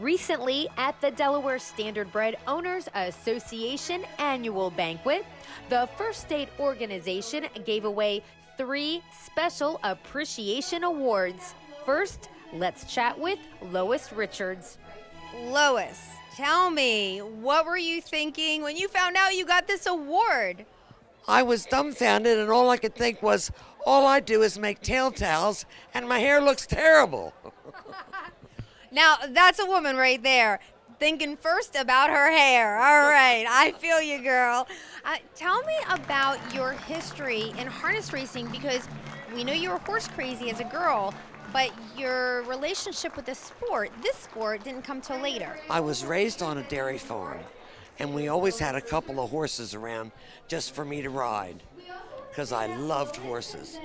Recently, at the Delaware Standardbred Owners Association annual banquet, the First State organization gave away 3 special appreciation awards. First, let's chat with Lois Richards. Lois, tell me, what were you thinking when you found out you got this award? I was dumbfounded, and all I could think was, all I do is make tail towels, and my hair looks terrible. Now, that's a woman right there, thinking first about her hair. All right, I feel you, girl. Tell me about your history in harness racing, because we know you were horse crazy as a girl, but your relationship with this sport didn't come till later. I was raised on a dairy farm, and we always had a couple of horses around just for me to ride, because I loved horses.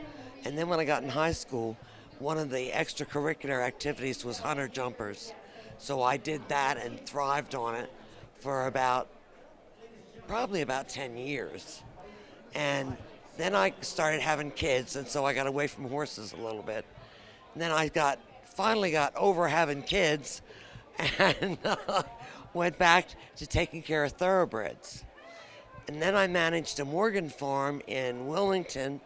And then when I got in high school, one of the extracurricular activities was hunter jumpers. So I did that and thrived on it for probably about 10 years. And then I started having kids, and so I got away from horses a little bit. And then I finally got over having kids and went back to taking care of thoroughbreds. And then I managed a Morgan farm in Wilmington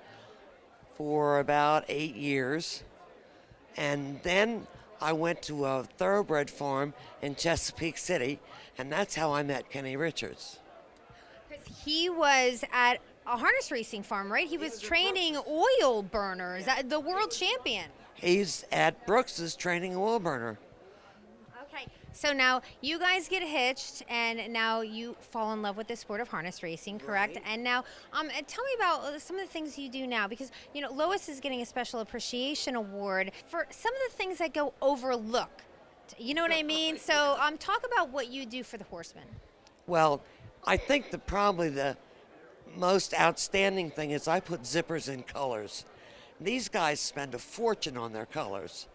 for about 8 years. And then I went to a thoroughbred farm in Chesapeake City, and that's how I met Kenny Richards. Because he was at a harness racing farm, right? He was training oil burners, the world champion. He's at Brooks's training oil burner. Okay, so now you guys get hitched, and now you fall in love with the sport of harness racing, correct? Right. And now, tell me about some of the things you do now, because Lois is getting a special appreciation award for some of the things that go overlooked. You know what I mean? So, talk about what you do for the horsemen. Well, I think probably the most outstanding thing is I put zippers in colors. These guys spend a fortune on their colors.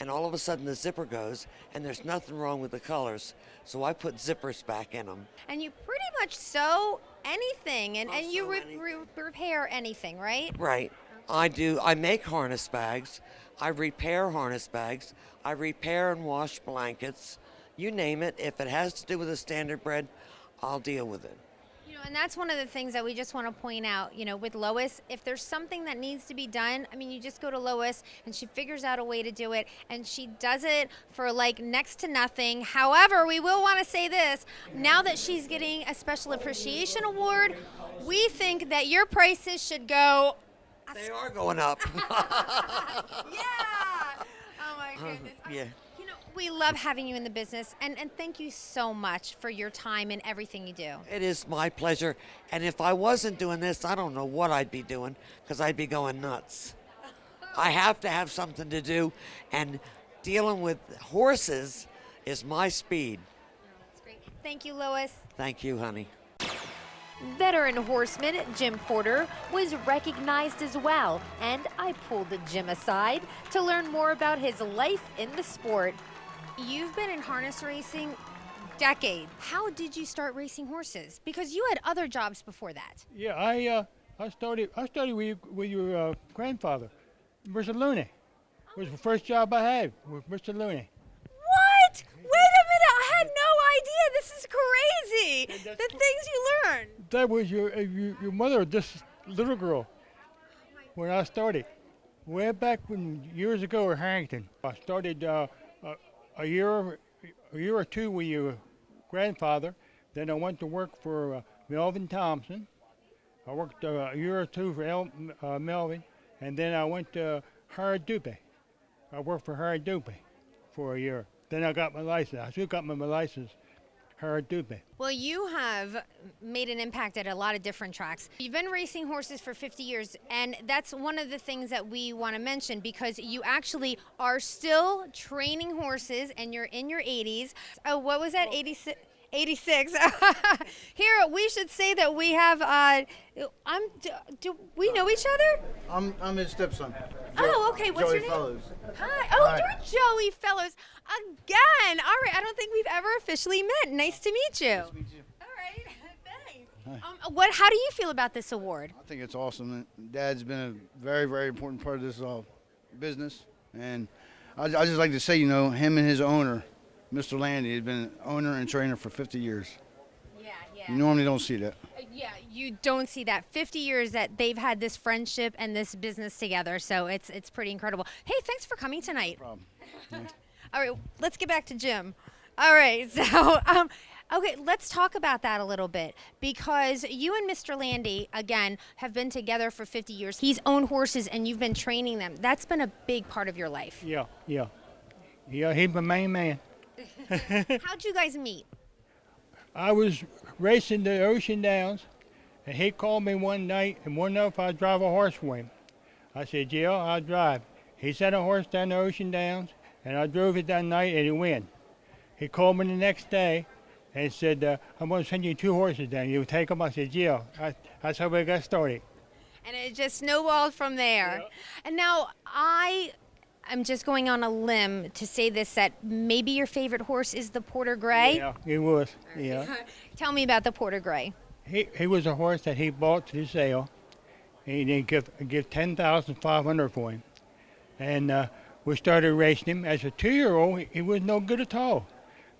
And all of a sudden the zipper goes, and there's nothing wrong with the colors. So I put zippers back in them. And you pretty much sew anything, and you repair anything, right? Right. I do. I make harness bags. I repair harness bags. I repair and wash blankets. You name it. If it has to do with a standardbred, I'll deal with it. And that's one of the things that we just want to point out, with Lois. If there's something that needs to be done, you just go to Lois and she figures out a way to do it, and she does it for next to nothing. However, we will want to say this, now that she's getting a special appreciation award, we think that your prices should go. They are going up. Yeah. Oh my goodness. Yeah. We love having you in the business, and thank you so much for your time and everything you do. It is my pleasure. And if I wasn't doing this, I don't know what I'd be doing, because I'd be going nuts. I have to have something to do, and dealing with horses is my speed. That's great. Thank you, Lois. Thank you, honey. Veteran horseman Jim Porter was recognized as well, and I pulled Jim aside to learn more about his life in the sport. You've been in harness racing decades. How did you start racing horses? Because you had other jobs before that. Yeah, I started with your grandfather, Mr. Looney. It was the first job I had with Mr. Looney. What? Wait a minute! I had no idea. This is crazy. The things you learned. That was your mother, this little girl, when I started. Way back years ago in Harrington. I started a year or two with your grandfather. Then I went to work for Melvin Thompson. I worked a year or two for Melvin, and then I went to Harry Dupe. I worked for Harry Dupe for a year. Then I got my license. I still got my license, Harry Dupe. Well, you have made an impact at a lot of different tracks. You've been racing horses for 50 years, and that's one of the things that we want to mention, because you actually are still training horses, and you're in your 80s. Oh, what was that, 86? 86. Here, we should say that we have, do we know each other? I'm his stepson. Oh, okay, what's Joey your name? Fellows. Hi. Oh, Hi. you're Joey Fellows. Again. All right, I don't think we've ever officially met. Nice to meet you. Nice to meet you. All right, thanks. Hi. How do you feel about this award? I think it's awesome. Dad's been a very, very important part of this business. And I just like to say, him and his owner Mr. Landy. He's been owner and trainer for 50 years. Yeah, You normally don't see that. Yeah, you don't see that. 50 years that they've had this friendship and this business together, so it's pretty incredible. Hey, thanks for coming tonight. No problem. All right, let's get back to Jim. All right, so okay, let's talk about that a little bit because you and Mr. Landy again have been together for 50 years. He's owned horses and you've been training them. That's been a big part of your life. Yeah. He's my main man. How'd you guys meet? I was racing the Ocean Downs, and he called me one night and wanted to know if I'd drive a horse for him. I said, yeah, I'll drive. He sent a horse down the Ocean Downs, and I drove it that night, and he won. He called me the next day and said, I'm going to send you 2 horses down. You take them? I said, yeah. That's how we got started. And it just snowballed from there. Yep. And now I'm just going on a limb to say this, that maybe your favorite horse is the Porter Grey? Yeah, he was. Yeah. Tell me about the Porter Grey. He was a horse that he bought to the sale. He didn't give $10,500 for him. And we started racing him. As a 2-year-old, he was no good at all.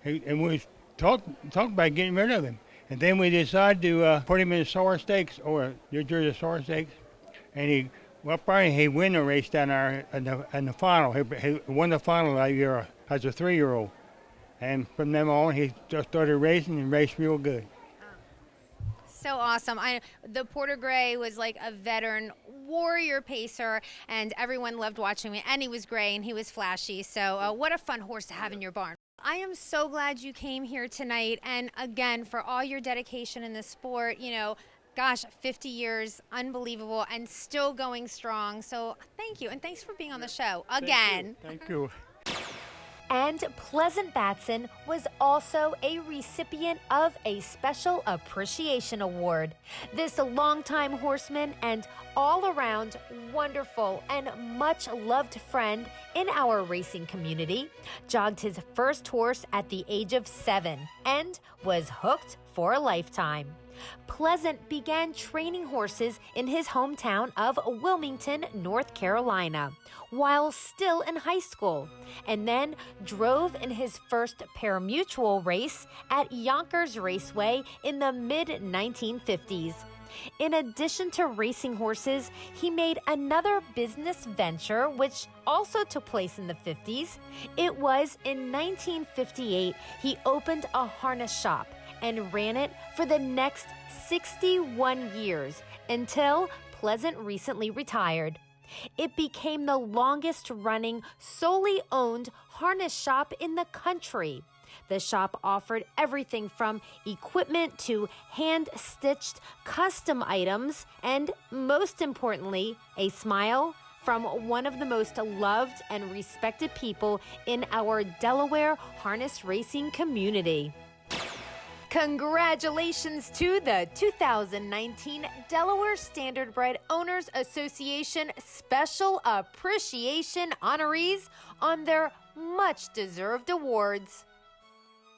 And we talked about getting rid of him. And then we decided to put him in the Sour Stakes, or New Jersey Sour Stakes. And he won the race down there in the final. He won the final that year as a 3-year-old. And from then on, he just started racing and raced real good. So awesome. The Porter Grey was like a veteran warrior pacer, and everyone loved watching him. And he was gray and he was flashy. So what a fun horse to have in your barn. I am so glad you came here tonight. And again, for all your dedication in the sport, gosh, 50 years, unbelievable, and still going strong. So thank you. And thanks for being on the show again. Thank you. And Pleasant Batson was also a recipient of a Special Appreciation Award. This longtime horseman and all-around wonderful and much-loved friend in our racing community jogged his first horse at the age of 7 and was hooked for a lifetime. Pleasant began training horses in his hometown of Wilmington, North Carolina, while still in high school, and then drove in his first parimutuel race at Yonkers Raceway in the mid-1950s. In addition to racing horses, he made another business venture which also took place in the 50s. It was in 1958 he opened a harness shop and ran it for the next 61 years until Pleasant recently retired. It became the longest running, solely owned harness shop in the country. The shop offered everything from equipment to hand-stitched custom items and, most importantly, a smile from one of the most loved and respected people in our Delaware harness racing community. Congratulations to the 2019 Delaware Standardbred Owners Association Special Appreciation honorees on their much-deserved awards.